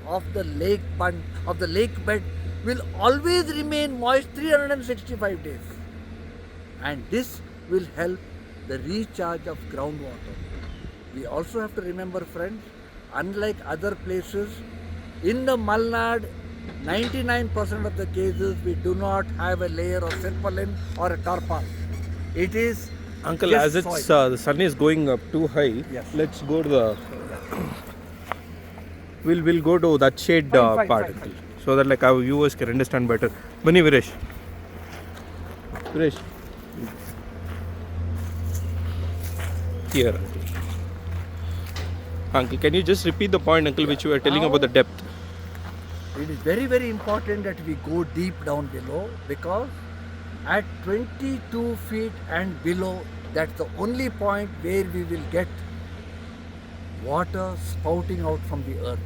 of the lake bed will always remain moist 365 days, and this will help the recharge of groundwater. We also have to remember, friends, unlike other places, in the Malnad, 99% of the cases we do not have a layer of serpulin or a tarpaul. It is Uncle, just as it's soil. the sun is going up too high, Yes. let's go to the. We'll go to that shade Fine, part, fine. uncle, so that like our viewers can understand better. Mani Viresh. Viresh. Here, uncle. Uncle, can you just repeat the point, uncle, which you were telling about the depth? It is very, very important that we go deep down below, because at 22 feet and below, that's the only point where we will get water spouting out from the earth.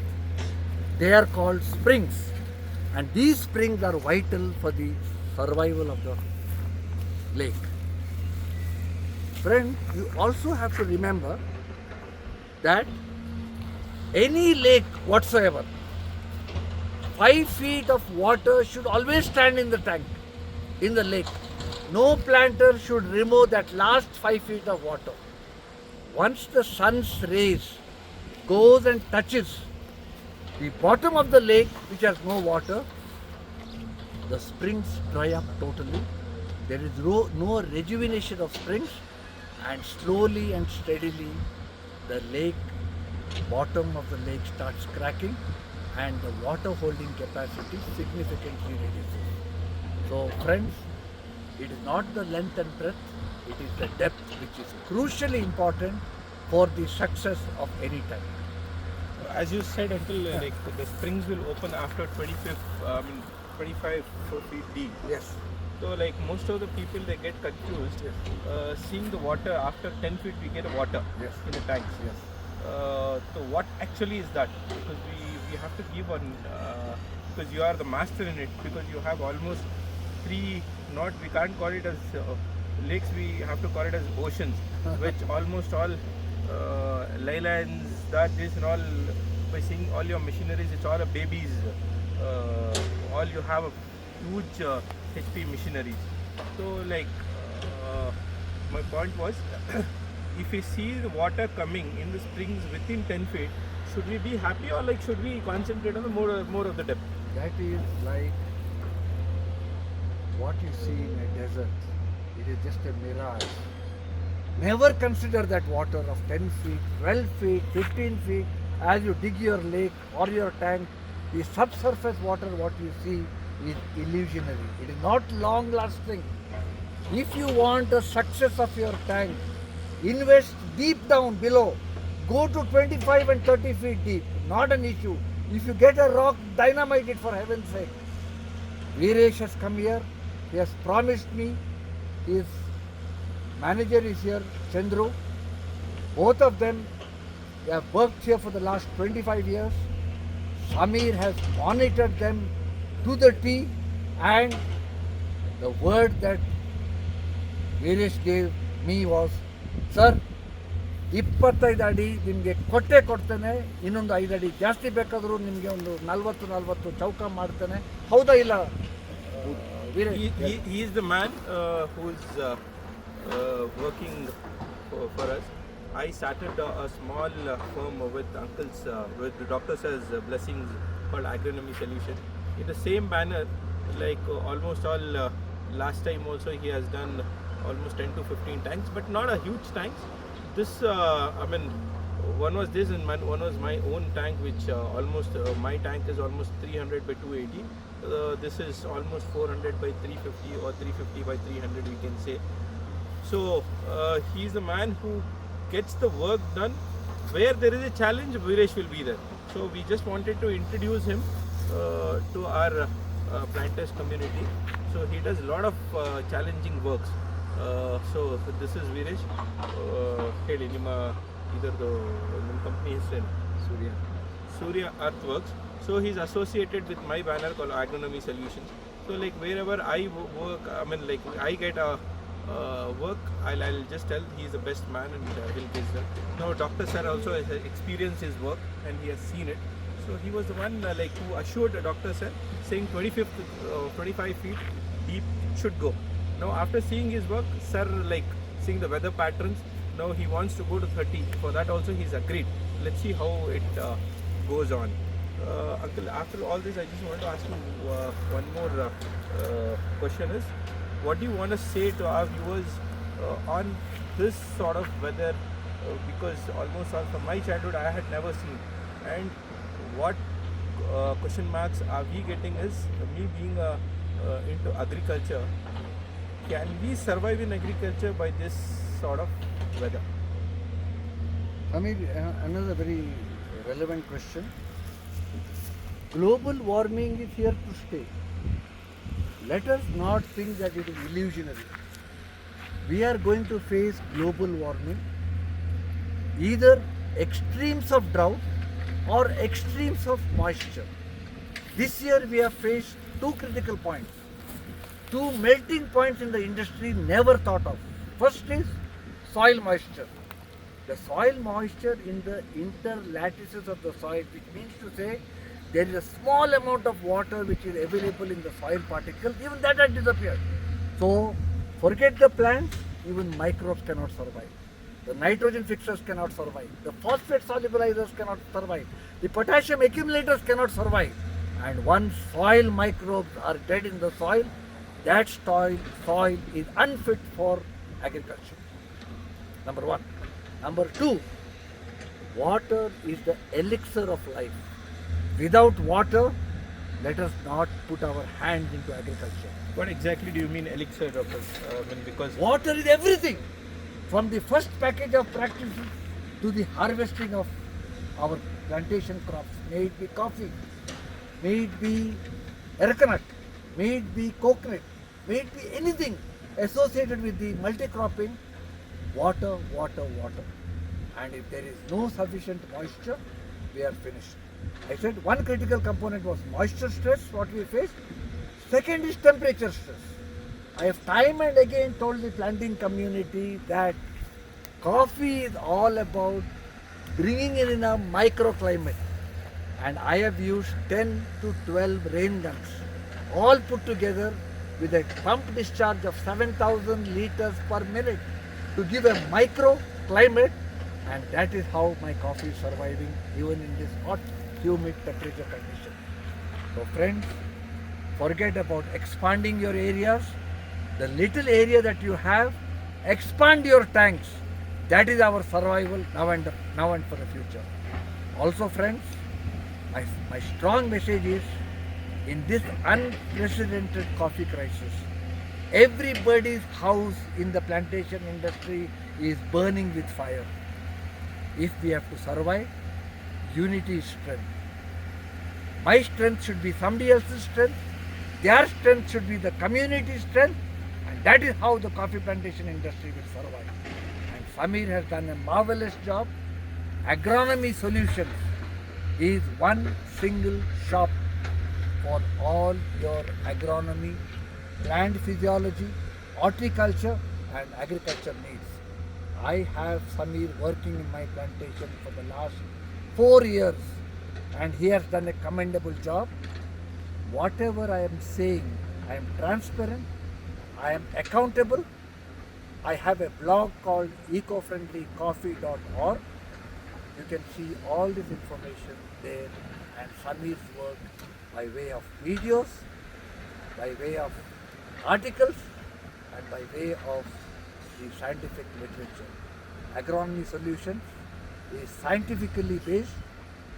They are called springs, and these springs are vital for the survival of the lake. Friends, you also have to remember that any lake whatsoever, 5 feet of water should always stand in the tank, in the lake. No planter should remove that last 5 feet of water. Once the sun's rays goes and touches the bottom of the lake, which has no water, the springs dry up totally. There is no rejuvenation of springs, and slowly and steadily the lake, bottom of the lake starts cracking, and the water holding capacity significantly reduces. So friends, it is not the length and breadth, it is the depth which is crucially important for the success of any tank. As you said, uncle, like the springs will open after 25 feet deep. Yes. So like most of the people, they get confused. Seeing the water after 10 feet, we get water Yes. in the tanks. Yes. So what actually is that? Because we have to give on, because you are the master in it, because you have almost three, not, we can't call it as lakes, we have to call it as oceans, which almost all leylands, that, this and all, by seeing all your machineries, it's all a babies. All you have a huge HP machineries. So like my point was, if we see the water coming in the springs within 10 feet, should we be happy, or like should we concentrate on the more of the depth? That is like what you see in a desert. It is just a mirage. Never consider that water of 10 feet, 12 feet, 15 feet. As you dig your lake or your tank, the subsurface water, what you see, is illusionary. It is not long lasting. If you want the success of your tank, invest deep down below. Go to 25 and 30 feet deep. Not an issue. If you get a rock, dynamite it, for heaven's sake. Viresh has come here. He has promised me. His manager is here, Chandru. Both of them, they have worked here for the last 25 years. Samir has monitored them to the T, and the word that Viresh gave me was, sir, 25 ಅಡಿ ನಿಮಗೆ ಕೊಡ್ತೇನೆ, ಇನ್ನೊಂದು 5 ಅಡಿ ಜಾಸ್ತಿ ಬೇಕಾದರೂ ನಿಮಗೆ ಒಂದು 40 ಚೌಕ ಮಾಡ್ತೇನೆ. ಹೌದಾ ಇಲ್ಲ Veeresh? He is the man who is working for us. I started a small firm with uncle's, with the doctor's blessings, called Agronomy Solution. In the same banner, like almost all, last time also he has done almost 10 to 15 tanks, but not a huge tanks. This, one was this and one was my own tank, which almost, my tank is almost 300 by 280. This is almost 400 by 350 or 350 by 300, we can say. So he's the man who gets the work done. Where there is a challenge, Viresh will be there. So we just wanted to introduce him to our planters community. So he does a lot of challenging works. So this is Viresh. ಹೇಳಿ ನಿಮ್ಮ ಇದರದು ನಿಮ್ಮ company ಹೆಸರೇನು? Surya Earthworks. So he's associated with my banner called Agronomy Solutions. So like wherever I work, like I get a work, I'll just tell he's the best man, and he'll get that. Now Dr. Sir also has experienced his work and he has seen it. So So he was the one like who assured the doctor sir, saying 25 feet deep should go. Now after seeing his work, sir like seeing the weather patterns, now he wants to go to 30. For that also he's agreed. Let's see how it goes on. Uncle, after all this, I just want to ask you one more question is, what do you want to say to our viewers on this sort of weather? Because almost all from my childhood I had never seen. And what question marks are we getting is, me being into agriculture, can we survive in agriculture by this sort of weather? I mean, another very relevant question. Global warming is here to stay. Let us not think that it is illusionary. We are going to face global warming, either extremes of drought or extremes of moisture. This year we have faced two critical points, two melting points in the industry never thought of. First is soil moisture. The soil moisture in the interlattices of the soil, which means to say there is a small amount of water which is available in the soil particles, even that has disappeared. So forget the plants, even microbes cannot survive. The nitrogen fixers cannot survive. The phosphate solubilizers cannot survive. The potassium accumulators cannot survive. And once soil microbes are dead in the soil, that soil is unfit for agriculture. Number one. Number two, water is the elixir of life. Without water, let us not put our hands into agriculture. What exactly do you mean elixir, doctor? Because water is everything. From the first package of practices to the harvesting of our plantation crops, may it be coffee, may it be arecanut, may it be coconut, may it be anything associated with the multi-cropping, water, water, water. And if there is no sufficient moisture, we are finished. I said one critical component was moisture stress, what we faced. Second is temperature stress. I have time and again told the planting community that coffee is all about bringing in a microclimate. And I have used 10 to 12 rain guns, all put together with a pump discharge of 7,000 liters per minute to give a microclimate, and that is how my coffee is surviving even in this hot, humid temperature condition. So friends, forget about expanding your areas. The little area that you have, expand your tanks. That is our survival now and for the future. Also friends, my strong message is, in this unprecedented coffee crisis, everybody's house in the plantation industry is burning with fire. If we have to survive, unity is strength. My strength should be somebody else's strength. Their strength should be the community strength. And that is how the coffee plantation industry will survive. And Samir has done a marvelous job. Agronomy Solutions is one single shop for all your agronomy, plant physiology, horticulture and agriculture needs. I have Samir working in my plantation for the last 4 years and he has done a commendable job. Whatever I am saying, I am transparent, I am accountable. I have a blog called ecofriendlycoffee.org. You can see all this information there and Samir's work by way of videos, by way of articles and by way of the scientific literature. Agronomy Solutions is scientifically based,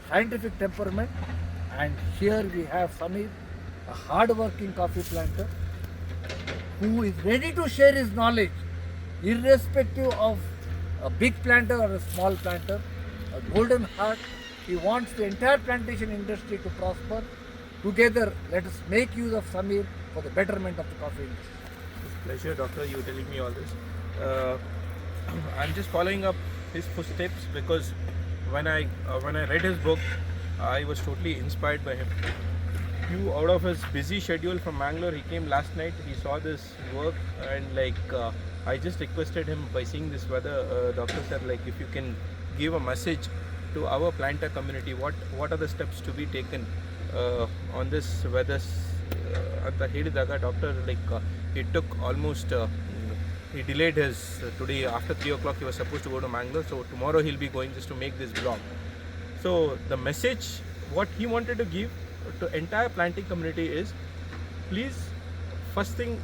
scientific temperament, and here we have Samir, a hard-working coffee planter who is ready to share his knowledge irrespective of a big planter or a small planter, a golden heart. He wants the entire plantation industry to prosper. Together, let us make use of Samir for the betterment of the coffee industry. It's a pleasure, doctor, you telling me all this. I'm just following up his footsteps because when I read his book, I was totally inspired by him. Out of his busy schedule from Mangalore, he came last night. He saw this work and I just requested him by seeing this weather, doctor said, if you can give a message to our planter community, what are the steps to be taken on this weather. Anta ಹೇಳಿದಾಗ doctor it took almost he delayed his today after 3 o'clock he was supposed to go to Mangalore, so tomorrow he'll be going just to make this vlog. So the message what he wanted to give to entire planting community is, please, first thing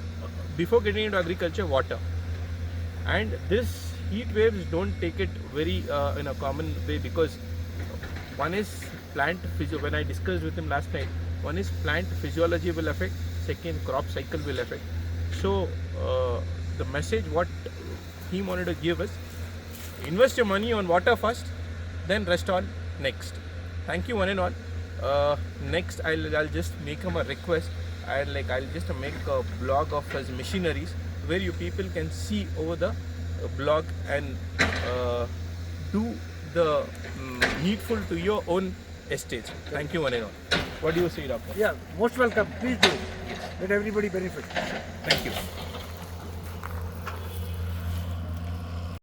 before getting into agriculture, water. And this heat waves, don't take it very in a common way, because one is plant physio. When I discussed with him last night, one is plant physiology will affect, second crop cycle will affect. So the message what he wanted to give us, invest your money on water first, then rest all next. Thank you one and all. Next I'll just make him a request. I'll just make a blog of his machineries where you people can see over the blog and do the needful to your own estate. Thank you one and all. What do you say, doctor? Yeah, most welcome. Please do. Let everybody benefit. Thank you.